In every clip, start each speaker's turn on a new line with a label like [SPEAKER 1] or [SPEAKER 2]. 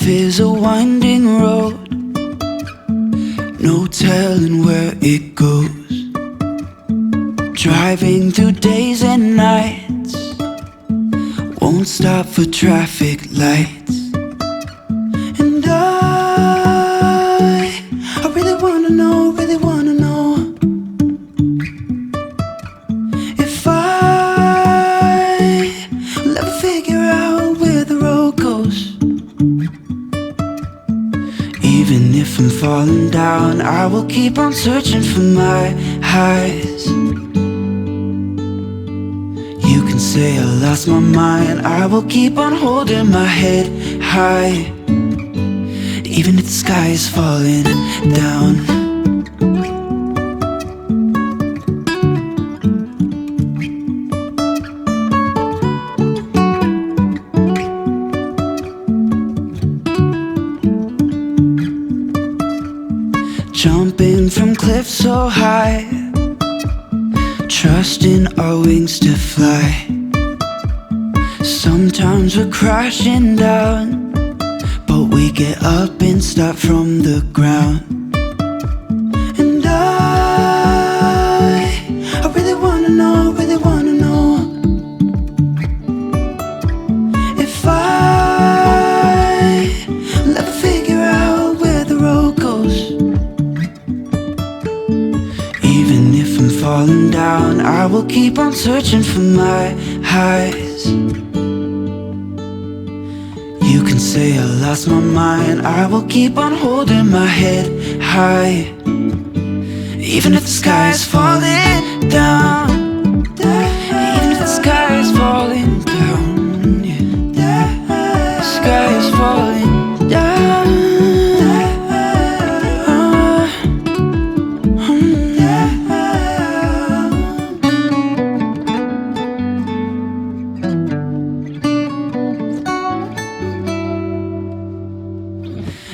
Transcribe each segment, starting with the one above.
[SPEAKER 1] Life is a winding road, no telling where it goes. Driving through days and nights, won't stop for traffic lights. And I really wanna know, if I'll ever figure out where the road goes. Even if I'm falling down, I will keep on searching for my highs. You can say I lost my mind, I will keep on holding my head high. Even if the sky is falling down. Jumping from cliffs so high, trusting our wings to fly. Sometimes we're crashing down, but we get up and start from the ground. And I really wanna know, if I'll ever figure out where the road goes. Even if I'm falling down, I will keep on searching for my highs. You can say I lost my mind, I will keep on holding my head high. Even if the sky is falling down, even if the sky is falling down, yeah. The sky is falling down.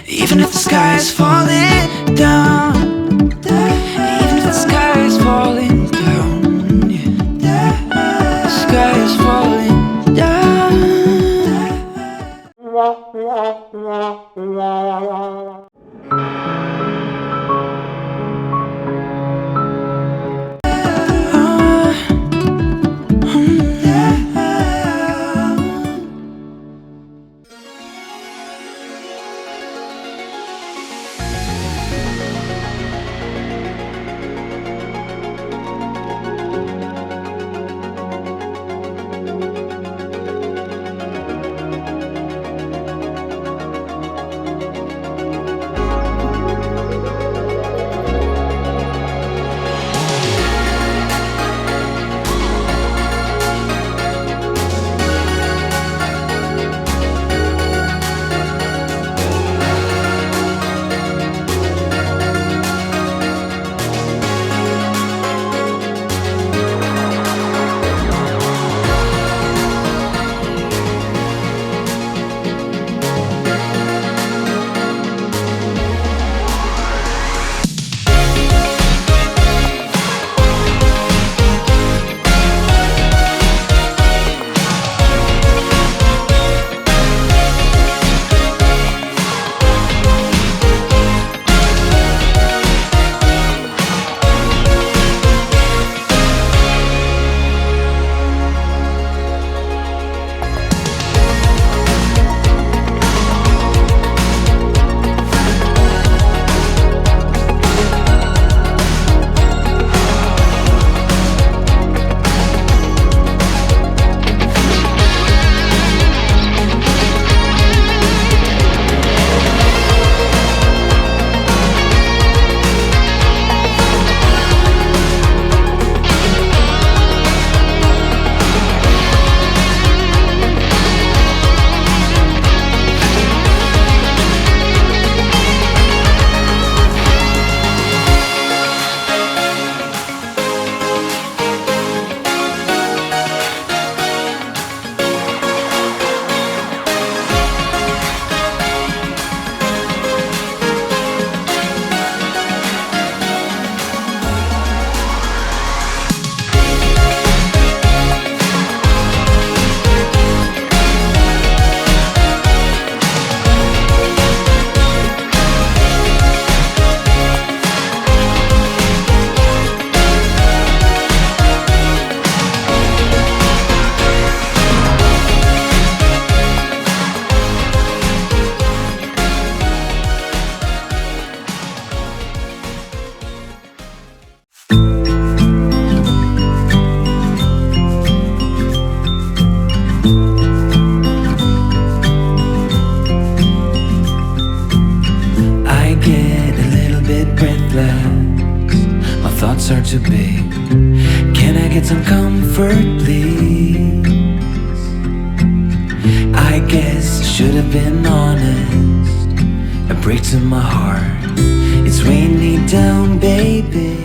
[SPEAKER 1] Even if the sky is falling down, even if the sky is falling thoughts are too big. Can I get some comfort, please? I guess I should have been honest. A break to my heart. It's weighing me down, baby.